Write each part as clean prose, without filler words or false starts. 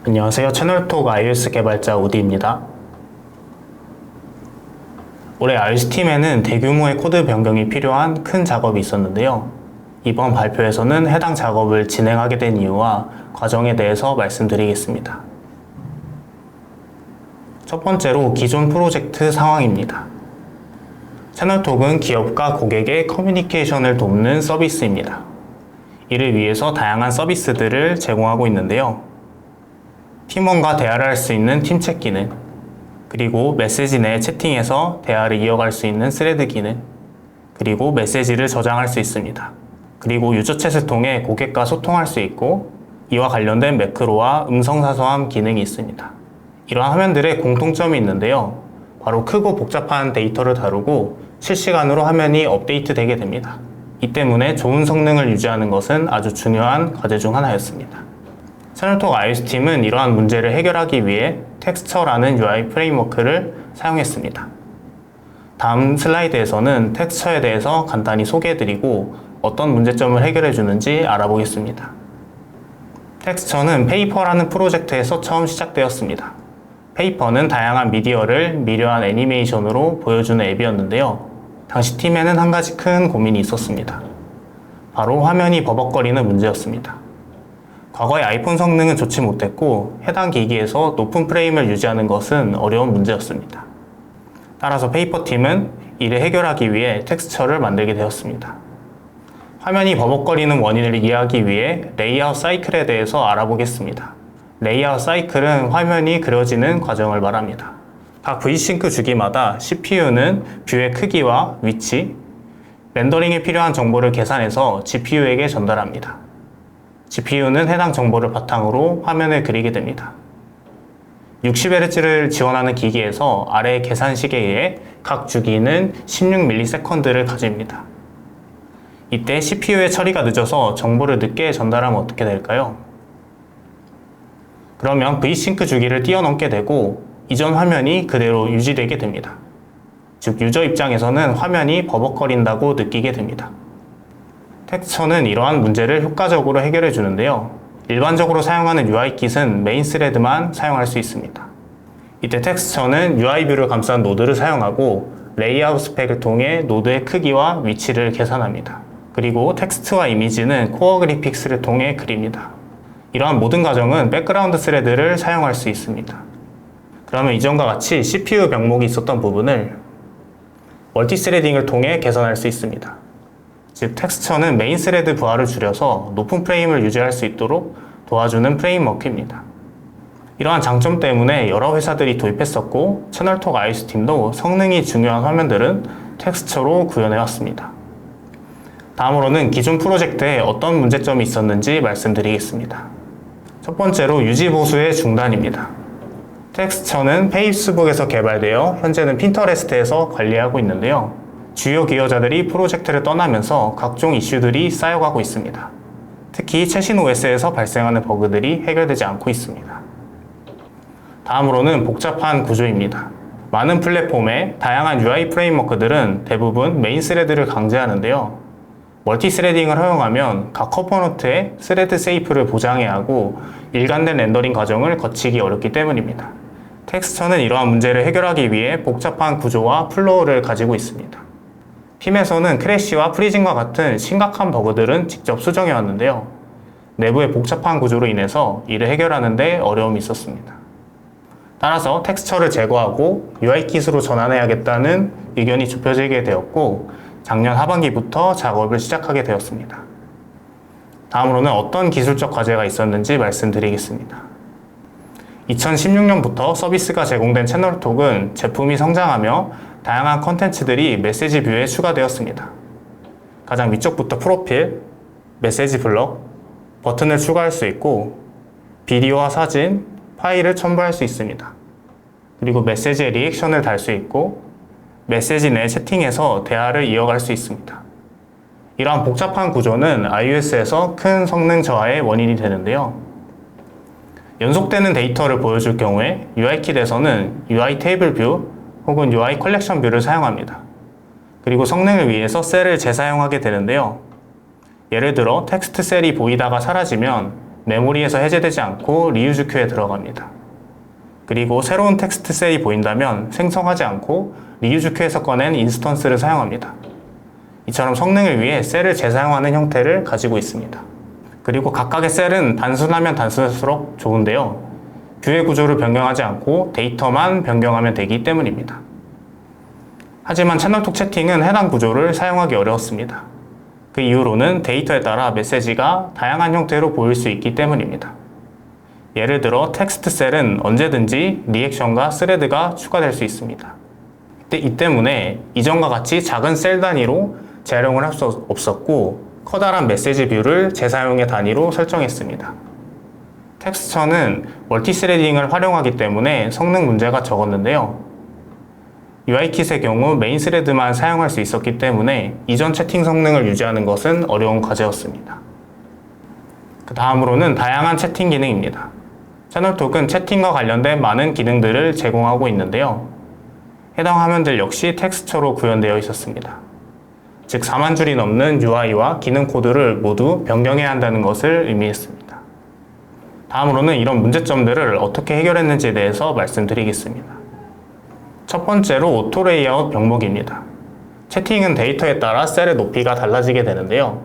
안녕하세요. 채널톡 iOS 개발자 우디입니다. 올해 iOS팀에는 대규모의 코드 변경이 필요한 큰 작업이 있었는데요. 이번 발표에서는 해당 작업을 진행하게 된 이유와 과정에 대해서 말씀드리겠습니다. 첫 번째로 기존 프로젝트 상황입니다. 채널톡은 기업과 고객의 커뮤니케이션을 돕는 서비스입니다. 이를 위해서 다양한 서비스들을 제공하고 있는데요. 팀원과 대화를 할 수 있는 팀챗 기능, 그리고 메시지 내 채팅에서 대화를 이어갈 수 있는 스레드 기능, 그리고 메시지를 저장할 수 있습니다. 그리고 유저 챗을 통해 고객과 소통할 수 있고, 이와 관련된 매크로와 음성 사서함 기능이 있습니다. 이러한 화면들의 공통점이 있는데요. 바로 크고 복잡한 데이터를 다루고 실시간으로 화면이 업데이트 되게 됩니다. 이 때문에 좋은 성능을 유지하는 것은 아주 중요한 과제 중 하나였습니다. 채널톡 iOS팀은 이러한 문제를 해결하기 위해 텍스처라는 UI 프레임워크를 사용했습니다. 다음 슬라이드에서는 텍스처에 대해서 간단히 소개해드리고 어떤 문제점을 해결해주는지 알아보겠습니다. 텍스처는 페이퍼라는 프로젝트에서 처음 시작되었습니다. 페이퍼는 다양한 미디어를 미려한 애니메이션으로 보여주는 앱이었는데요. 당시 팀에는 한 가지 큰 고민이 있었습니다. 바로 화면이 버벅거리는 문제였습니다. 과거의 아이폰 성능은 좋지 못했고 해당 기기에서 높은 프레임을 유지하는 것은 어려운 문제였습니다. 따라서 페이퍼팀은 이를 해결하기 위해 텍스처를 만들게 되었습니다. 화면이 버벅거리는 원인을 이해하기 위해 레이아웃 사이클에 대해서 알아보겠습니다. 레이아웃 사이클은 화면이 그려지는 과정을 말합니다. 각 V싱크 주기마다 CPU는 뷰의 크기와 위치, 렌더링에 필요한 정보를 계산해서 GPU에게 전달합니다. GPU는 해당 정보를 바탕으로 화면을 그리게 됩니다. 60Hz를 지원하는 기기에서 아래의 계산식에 의해 각 주기는 16ms를 가집니다. 이때 CPU의 처리가 늦어서 정보를 늦게 전달하면 어떻게 될까요? 그러면 V싱크 주기를 뛰어넘게 되고 이전 화면이 그대로 유지되게 됩니다. 즉 유저 입장에서는 화면이 버벅거린다고 느끼게 됩니다. 텍스처는 이러한 문제를 효과적으로 해결해 주는데요. 일반적으로 사용하는 UI킷은 메인 스레드만 사용할 수 있습니다. 이때 텍스처는 UI뷰를 감싼 노드를 사용하고 레이아웃 스펙을 통해 노드의 크기와 위치를 계산합니다. 그리고 텍스트와 이미지는 코어 그래픽스를 통해 그립니다. 이러한 모든 과정은 백그라운드 스레드를 사용할 수 있습니다. 그러면 이전과 같이 CPU 병목이 있었던 부분을 멀티스레딩을 통해 개선할 수 있습니다. 즉 텍스처는 메인 스레드 부하를 줄여서 높은 프레임을 유지할 수 있도록 도와주는 프레임워크입니다. 이러한 장점 때문에 여러 회사들이 도입했었고 채널톡 iOS팀도 성능이 중요한 화면들은 텍스처로 구현해왔습니다. 다음으로는 기존 프로젝트에 어떤 문제점이 있었는지 말씀드리겠습니다. 첫 번째로 유지 보수의 중단입니다. 텍스처는 페이스북에서 개발되어 현재는 핀터레스트에서 관리하고 있는데요. 주요 기여자들이 프로젝트를 떠나면서 각종 이슈들이 쌓여가고 있습니다. 특히 최신 OS에서 발생하는 버그들이 해결되지 않고 있습니다. 다음으로는 복잡한 구조입니다. 많은 플랫폼의 다양한 UI 프레임워크들은 대부분 메인 스레드를 강제하는데요. 멀티스레딩을 허용하면 각 컴포넌트의 스레드 세이프를 보장해야 하고 일관된 렌더링 과정을 거치기 어렵기 때문입니다. 텍스처는 이러한 문제를 해결하기 위해 복잡한 구조와 플로우를 가지고 있습니다. 팀에서는 크래시와 프리징과 같은 심각한 버그들은 직접 수정해 왔는데요. 내부의 복잡한 구조로 인해서 이를 해결하는 데 어려움이 있었습니다. 따라서 텍스처를 제거하고 UI킷으로 전환해야겠다는 의견이 좁혀지게 되었고 작년 하반기부터 작업을 시작하게 되었습니다. 다음으로는 어떤 기술적 과제가 있었는지 말씀드리겠습니다. 2016년부터 서비스가 제공된 채널톡은 제품이 성장하며 다양한 컨텐츠들이 메시지 뷰에 추가되었습니다. 가장 위쪽부터 프로필, 메시지 블럭, 버튼을 추가할 수 있고 비디오와 사진, 파일을 첨부할 수 있습니다. 그리고 메시지에 리액션을 달 수 있고 메시지 내 채팅에서 대화를 이어갈 수 있습니다. 이러한 복잡한 구조는 iOS에서 큰 성능 저하의 원인이 되는데요. 연속되는 데이터를 보여줄 경우에 UI킷에서는 UI 테이블 뷰 혹은 UI 컬렉션 뷰를 사용합니다. 그리고 성능을 위해서 셀을 재사용하게 되는데요. 예를 들어 텍스트 셀이 보이다가 사라지면 메모리에서 해제되지 않고 리유즈 큐에 들어갑니다. 그리고 새로운 텍스트 셀이 보인다면 생성하지 않고 리유즈 큐에서 꺼낸 인스턴스를 사용합니다. 이처럼 성능을 위해 셀을 재사용하는 형태를 가지고 있습니다. 그리고 각각의 셀은 단순하면 단순할수록 좋은데요. 뷰의 구조를 변경하지 않고 데이터만 변경하면 되기 때문입니다. 하지만 채널톡 채팅은 해당 구조를 사용하기 어려웠습니다. 그 이유로는 데이터에 따라 메시지가 다양한 형태로 보일 수 있기 때문입니다. 예를 들어 텍스트 셀은 언제든지 리액션과 스레드가 추가될 수 있습니다. 이 때문에 이전과 같이 작은 셀 단위로 재활용을 할 수 없었고 커다란 메시지 뷰를 재사용의 단위로 설정했습니다. 텍스처는 멀티스레딩을 활용하기 때문에 성능 문제가 적었는데요. UIKit의 경우 메인 스레드만 사용할 수 있었기 때문에 이전 채팅 성능을 유지하는 것은 어려운 과제였습니다. 그 다음으로는 다양한 채팅 기능입니다. 채널톡은 채팅과 관련된 많은 기능들을 제공하고 있는데요. 해당 화면들 역시 텍스처로 구현되어 있었습니다. 즉 4만 줄이 넘는 UI와 기능 코드를 모두 변경해야 한다는 것을 의미했습니다. 다음으로는 이런 문제점들을 어떻게 해결했는지에 대해서 말씀드리겠습니다. 첫 번째로 오토 레이아웃 병목입니다. 채팅은 데이터에 따라 셀의 높이가 달라지게 되는데요.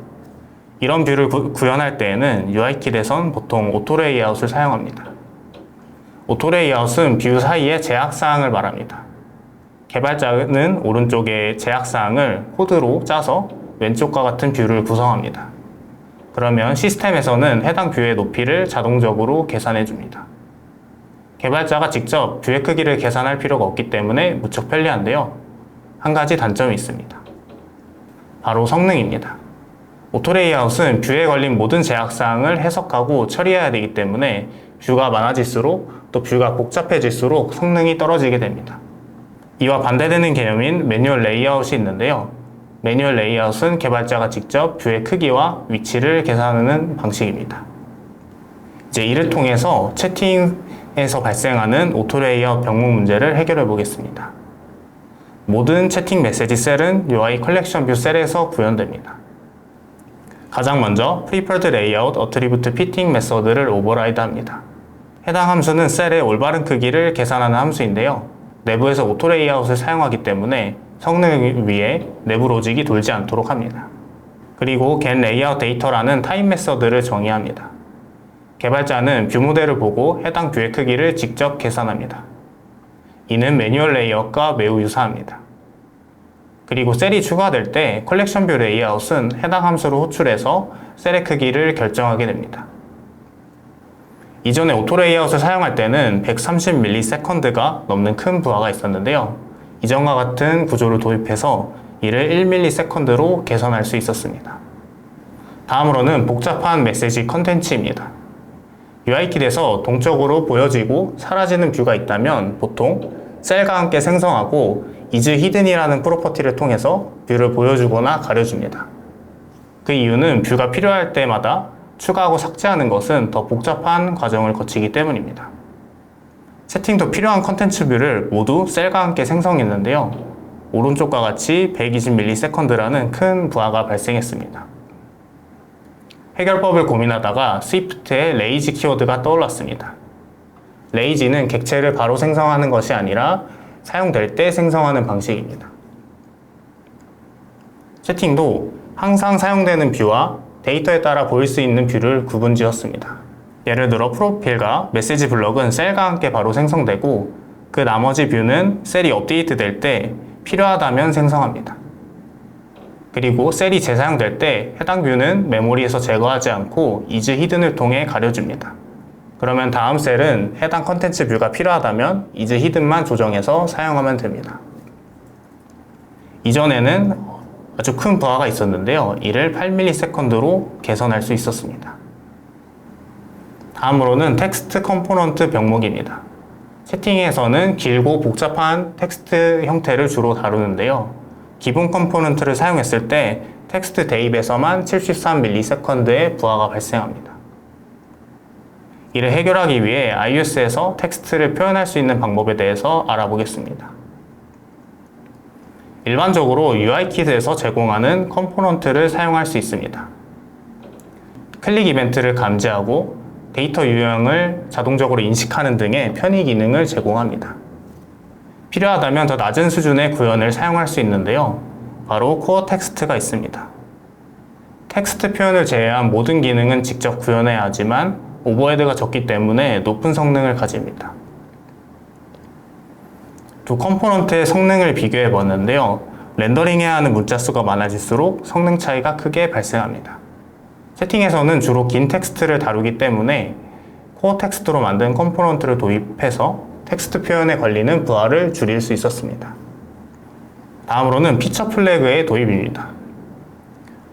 이런 뷰를 구현할 때에는 UIKit에선 보통 오토 레이아웃을 사용합니다. 오토 레이아웃은 뷰 사이의 제약사항을 말합니다. 개발자는 오른쪽에 제약사항을 코드로 짜서 왼쪽과 같은 뷰를 구성합니다. 그러면 시스템에서는 해당 뷰의 높이를 자동적으로 계산해 줍니다. 개발자가 직접 뷰의 크기를 계산할 필요가 없기 때문에 무척 편리한데요. 한 가지 단점이 있습니다. 바로 성능입니다. 오토 레이아웃은 뷰에 걸린 모든 제약사항을 해석하고 처리해야 되기 때문에 뷰가 많아질수록 또 뷰가 복잡해질수록 성능이 떨어지게 됩니다. 이와 반대되는 개념인 매뉴얼 레이아웃이 있는데요. 매뉴얼 레이아웃은 개발자가 직접 뷰의 크기와 위치를 계산하는 방식입니다. 이제 이를 통해서 채팅에서 발생하는 오토 레이아웃 병목 문제를 해결해 보겠습니다. 모든 채팅 메시지 셀은 UI 컬렉션 뷰 셀에서 구현됩니다. 가장 먼저 Preferred Layout Attribute Fitting 메서드를 오버라이드 합니다. 해당 함수는 셀의 올바른 크기를 계산하는 함수인데요. 내부에서 오토 레이아웃을 사용하기 때문에 성능을 위해 내부 로직이 돌지 않도록 합니다. 그리고 get layout data라는 타입 메서드를 정의합니다. 개발자는 뷰 모델을 보고 해당 뷰의 크기를 직접 계산합니다. 이는 매뉴얼 레이아웃과 매우 유사합니다. 그리고 셀이 추가될 때 컬렉션 뷰 레이아웃은 해당 함수를 호출해서 셀의 크기를 결정하게 됩니다. 이전에 오토 레이아웃을 사용할 때는 130ms가 넘는 큰 부하가 있었는데요. 이전과 같은 구조를 도입해서 이를 1ms로 개선할 수 있었습니다. 다음으로는 복잡한 메시지 컨텐츠입니다. UIKit에서 동적으로 보여지고 사라지는 뷰가 있다면 보통 셀과 함께 생성하고 is hidden이라는 프로퍼티를 통해서 뷰를 보여주거나 가려줍니다. 그 이유는 뷰가 필요할 때마다 추가하고 삭제하는 것은 더 복잡한 과정을 거치기 때문입니다. 채팅도 필요한 컨텐츠 뷰를 모두 셀과 함께 생성했는데요. 오른쪽과 같이 120ms라는 큰 부하가 발생했습니다. 해결법을 고민하다가 스위프트의 레이지 키워드가 떠올랐습니다. 레이지는 객체를 바로 생성하는 것이 아니라 사용될 때 생성하는 방식입니다. 채팅도 항상 사용되는 뷰와 데이터에 따라 보일 수 있는 뷰를 구분지었습니다. 예를 들어 프로필과 메시지 블럭은 셀과 함께 바로 생성되고 그 나머지 뷰는 셀이 업데이트 될 때 필요하다면 생성합니다. 그리고 셀이 재사용될 때 해당 뷰는 메모리에서 제거하지 않고 is hidden을 통해 가려줍니다. 그러면 다음 셀은 해당 컨텐츠 뷰가 필요하다면 is hidden만 조정해서 사용하면 됩니다. 이전에는 아주 큰 부하가 있었는데요. 이를 8ms로 개선할 수 있었습니다. 다음으로는 텍스트 컴포넌트 병목입니다. 채팅에서는 길고 복잡한 텍스트 형태를 주로 다루는데요. 기본 컴포넌트를 사용했을 때 텍스트 대입에서만 73ms의 부하가 발생합니다. 이를 해결하기 위해 iOS에서 텍스트를 표현할 수 있는 방법에 대해서 알아보겠습니다. 일반적으로 UIKit에서 제공하는 컴포넌트를 사용할 수 있습니다. 클릭 이벤트를 감지하고 데이터 유형을 자동적으로 인식하는 등의 편의 기능을 제공합니다. 필요하다면 더 낮은 수준의 구현을 사용할 수 있는데요. 바로 코어 텍스트가 있습니다. 텍스트 표현을 제외한 모든 기능은 직접 구현해야 하지만 오버헤드가 적기 때문에 높은 성능을 가집니다. 두 컴포넌트의 성능을 비교해 봤는데요. 렌더링해야 하는 문자 수가 많아질수록 성능 차이가 크게 발생합니다. 채팅에서는 주로 긴 텍스트를 다루기 때문에 코어 텍스트로 만든 컴포넌트를 도입해서 텍스트 표현에 걸리는 부하를 줄일 수 있었습니다. 다음으로는 피처 플래그의 도입입니다.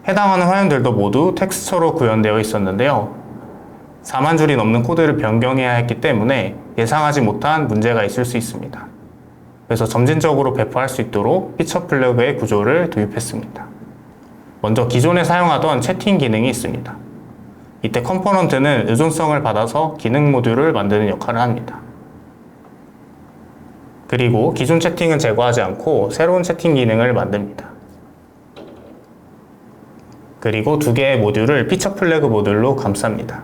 해당하는 화면들도 모두 텍스처로 구현되어 있었는데요. 4만 줄이 넘는 코드를 변경해야 했기 때문에 예상하지 못한 문제가 있을 수 있습니다. 그래서 점진적으로 배포할 수 있도록 피처 플래그의 구조를 도입했습니다. 먼저 기존에 사용하던 채팅 기능이 있습니다. 이때 컴포넌트는 의존성을 받아서 기능 모듈을 만드는 역할을 합니다. 그리고 기존 채팅은 제거하지 않고 새로운 채팅 기능을 만듭니다. 그리고 두 개의 모듈을 피처 플래그 모듈로 감쌉니다.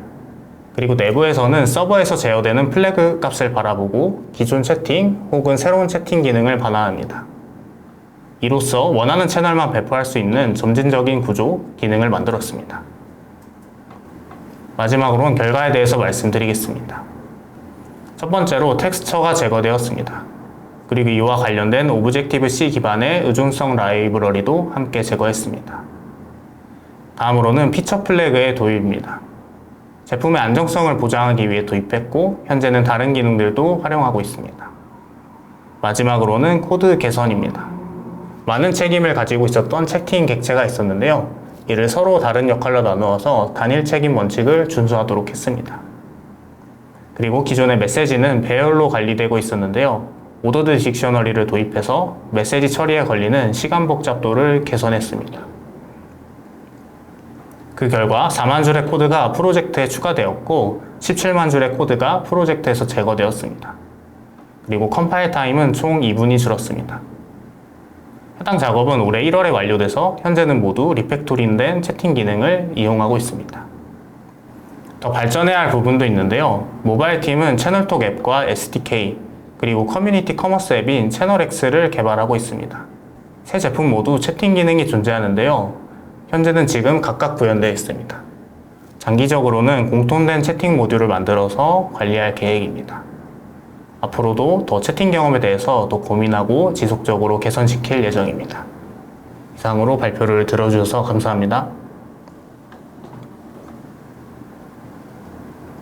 그리고 내부에서는 서버에서 제어되는 플래그 값을 바라보고 기존 채팅 혹은 새로운 채팅 기능을 반환합니다. 이로써 원하는 채널만 배포할 수 있는 점진적인 구조, 기능을 만들었습니다. 마지막으로는 결과에 대해서 말씀드리겠습니다. 첫 번째로 텍스처가 제거되었습니다. 그리고 이와 관련된 오브젝티브-C 기반의 의존성 라이브러리도 함께 제거했습니다. 다음으로는 피처 플래그의 도입입니다. 제품의 안정성을 보장하기 위해 도입했고 현재는 다른 기능들도 활용하고 있습니다. 마지막으로는 코드 개선입니다. 많은 책임을 가지고 있었던 채팅 객체가 있었는데요. 이를 서로 다른 역할로 나누어서 단일 책임 원칙을 준수하도록 했습니다. 그리고 기존의 메시지는 배열로 관리되고 있었는데요. 오더드 딕셔너리를 도입해서 메시지 처리에 걸리는 시간 복잡도를 개선했습니다. 그 결과 4만 줄의 코드가 프로젝트에 추가되었고 17만 줄의 코드가 프로젝트에서 제거되었습니다. 그리고 컴파일 타임은 총 2분이 줄었습니다. 해당 작업은 올해 1월에 완료돼서 현재는 모두 리팩토링된 채팅 기능을 이용하고 있습니다. 더 발전해야 할 부분도 있는데요. 모바일 팀은 채널톡 앱과 SDK 그리고 커뮤니티 커머스 앱인 채널X를 개발하고 있습니다. 세 제품 모두 채팅 기능이 존재하는데요. 현재는 지금 각각 구현되어 있습니다. 장기적으로는 공통된 채팅 모듈을 만들어서 관리할 계획입니다. 앞으로도 더 채팅 경험에 대해서 더 고민하고 지속적으로 개선시킬 예정입니다. 이상으로 발표를 들어주셔서 감사합니다.